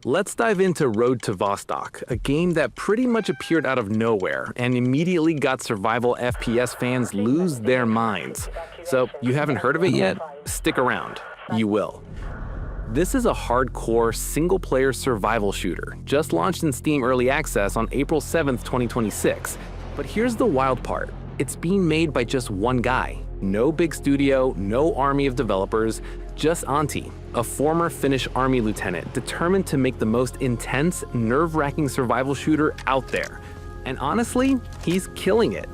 Let's dive into Road to Vostok, a game that pretty much appeared out of nowhere and immediately got survival FPS fans lose their minds. So, you haven't heard of it yet? Stick around. You will. This is a hardcore single-player survival shooter, just launched in Steam Early Access on April 7th, 2026. But here's the wild part. It's being made by just one guy. No big studio, no army of developers, just Antti, a former Finnish Army lieutenant determined to make the most intense, nerve-wracking survival shooter out there. And honestly, he's killing it.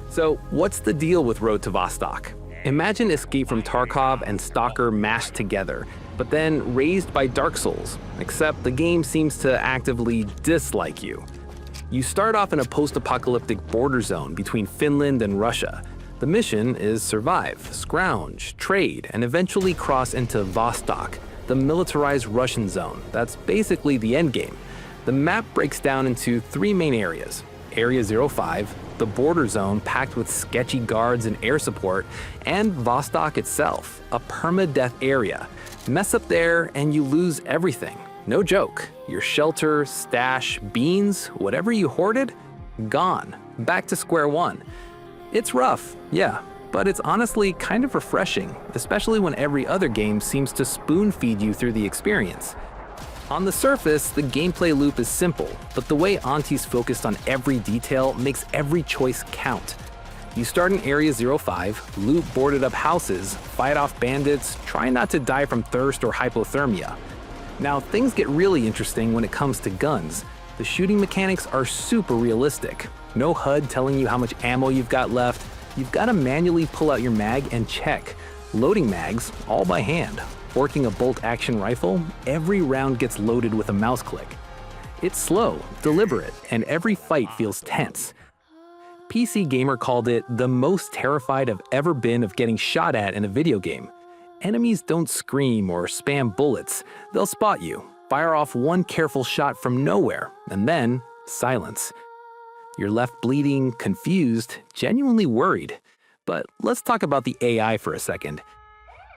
So what's the deal with Road to Vostok? Imagine Escape from Tarkov and Stalker mashed together, but then raised by Dark Souls, except the game seems to actively dislike you. You start off in a post-apocalyptic border zone between Finland and Russia. The mission is survive, scrounge, trade, and eventually cross into Vostok, the militarized Russian zone. That's basically the endgame. The map breaks down into three main areas. Area 05, the border zone packed with sketchy guards and air support, and Vostok itself, a permadeath area. Mess up there and you lose everything. No joke. Your shelter, stash, beans, whatever you hoarded, gone. Back to square one. It's rough, yeah, but it's honestly kind of refreshing, especially when every other game seems to spoon-feed you through the experience. On the surface, the gameplay loop is simple, but the way Antti's focused on every detail makes every choice count. You start in Area 05, loot boarded up houses, fight off bandits, try not to die from thirst or hypothermia. Now, things get really interesting when it comes to guns. The shooting mechanics are super realistic. No HUD telling you how much ammo you've got left. You've got to manually pull out your mag and check. Loading mags, all by hand. Working a bolt-action rifle, every round gets loaded with a mouse click. It's slow, deliberate, and every fight feels tense. PC Gamer called it the most terrified I've ever been of getting shot at in a video game. Enemies don't scream or spam bullets. They'll spot you, fire off one careful shot from nowhere, and then silence. You're left bleeding, confused, genuinely worried. But let's talk about the AI for a second.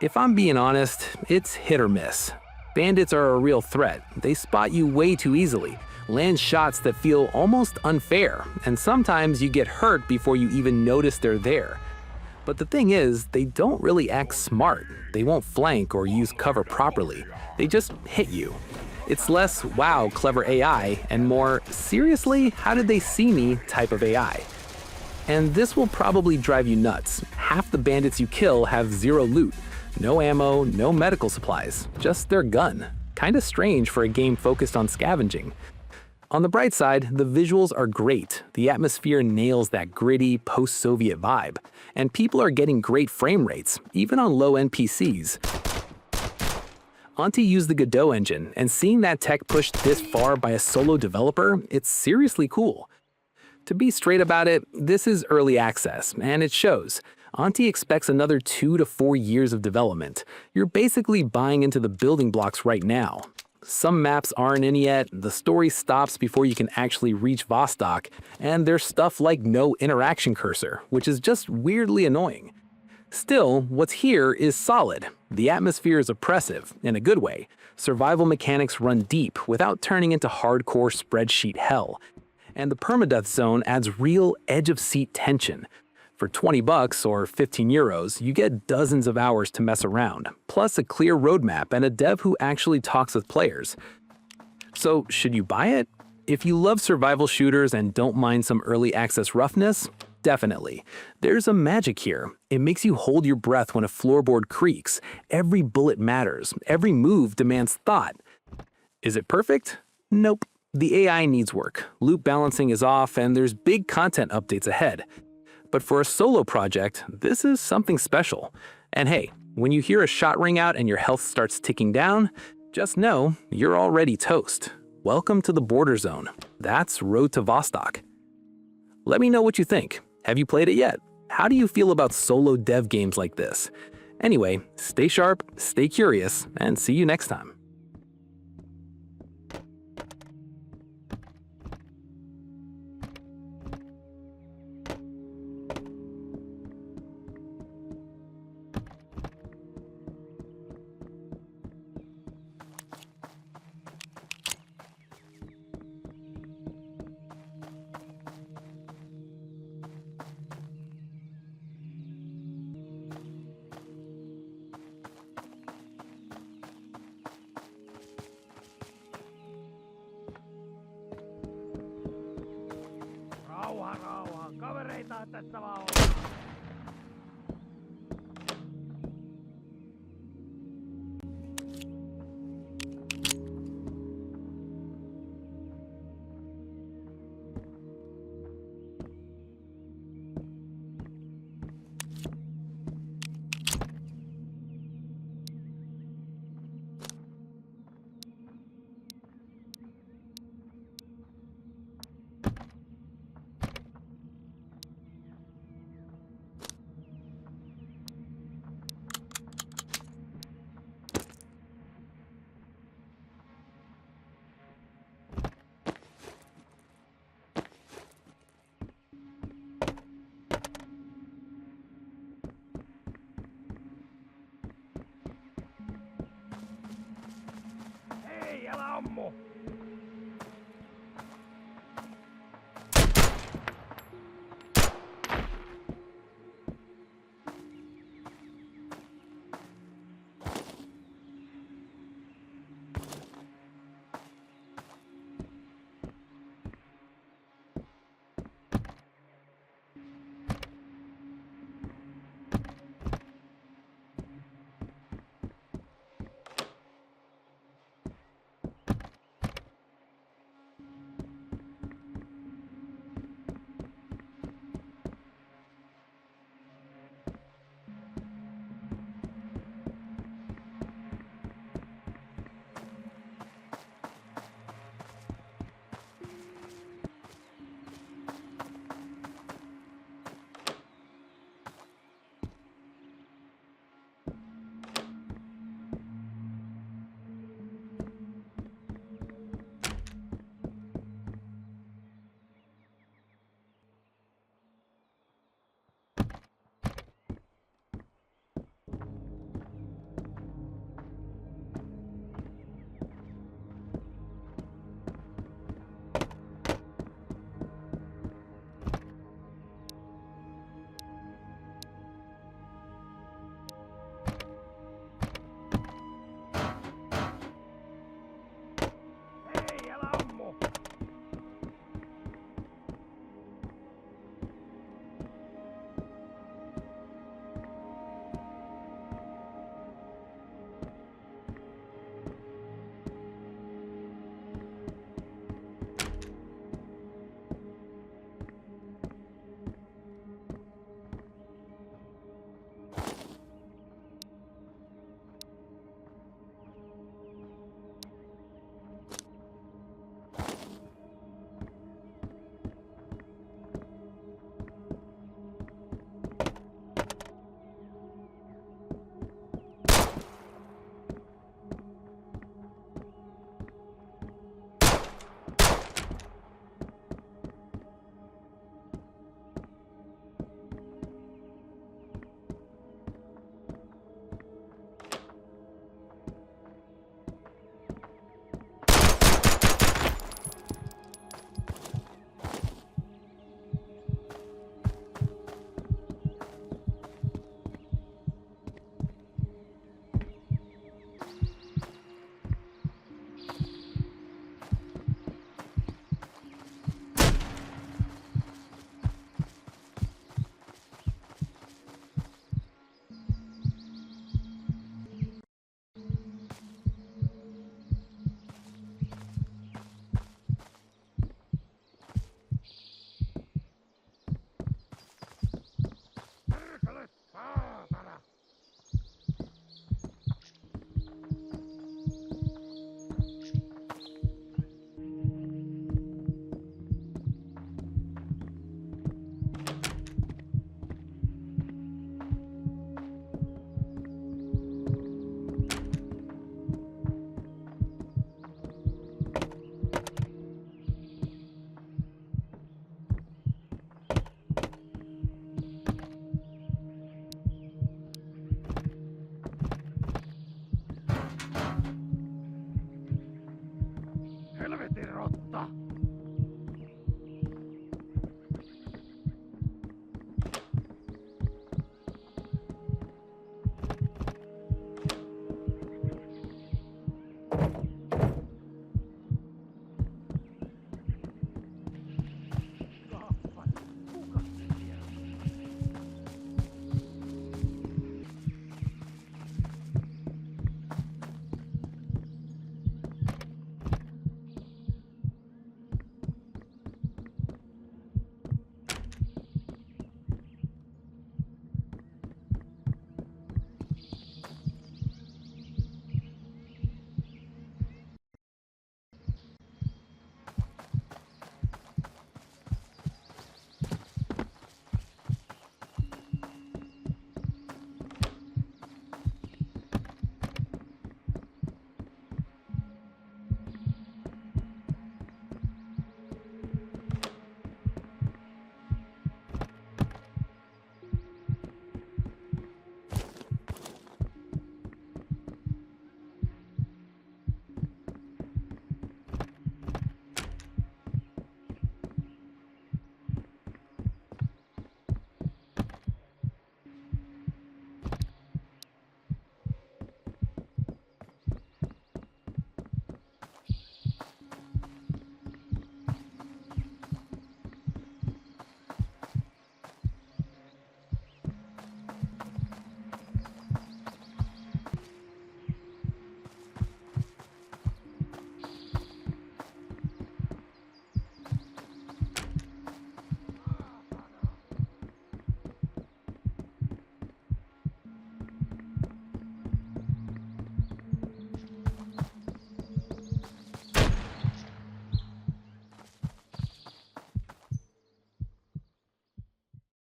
If I'm being honest, it's hit or miss. Bandits are a real threat. They spot you way too easily, land shots that feel almost unfair, and sometimes you get hurt before you even notice they're there. But the thing is, they don't really act smart. They won't flank or use cover properly. They just hit you. It's less, wow, clever AI, and more, seriously, how did they see me type of AI. And this will probably drive you nuts. Half the bandits you kill have zero loot. No ammo, no medical supplies, just their gun. Kinda strange for a game focused on scavenging. On the bright side, the visuals are great. The atmosphere nails that gritty, post-Soviet vibe. And people are getting great frame rates, even on low-end PCs. Antti used the Godot engine, and seeing that tech pushed this far by a solo developer, it's seriously cool. To be straight about it, this is early access, and it shows. Antti expects another 2 to 4 years of development. You're basically buying into the building blocks right now. Some maps aren't in yet, the story stops before you can actually reach Vostok, and there's stuff like no interaction cursor, which is just weirdly annoying. Still, what's here is solid. The atmosphere is oppressive, in a good way. Survival mechanics run deep without turning into hardcore spreadsheet hell. And the permadeath zone adds real edge-of-seat tension. For $20 or 15 euros, you get dozens of hours to mess around, plus a clear roadmap and a dev who actually talks with players. So, should you buy it? If you love survival shooters and don't mind some early access roughness, definitely. There's a magic here. It makes you hold your breath when a floorboard creaks. Every bullet matters. Every move demands thought. Is it perfect? Nope. The AI needs work. Loot balancing is off, and there's big content updates ahead. But for a solo project, this is something special. And hey, when you hear a shot ring out and your health starts ticking down, just know you're already toast. Welcome to the border zone. That's Road to Vostok. Let me know what you think. Have you played it yet? How do you feel about solo dev games like this? Anyway, stay sharp, stay curious, and see you next time. rauhaan. Kavereita tässä vaan on. Hei, älä ammu!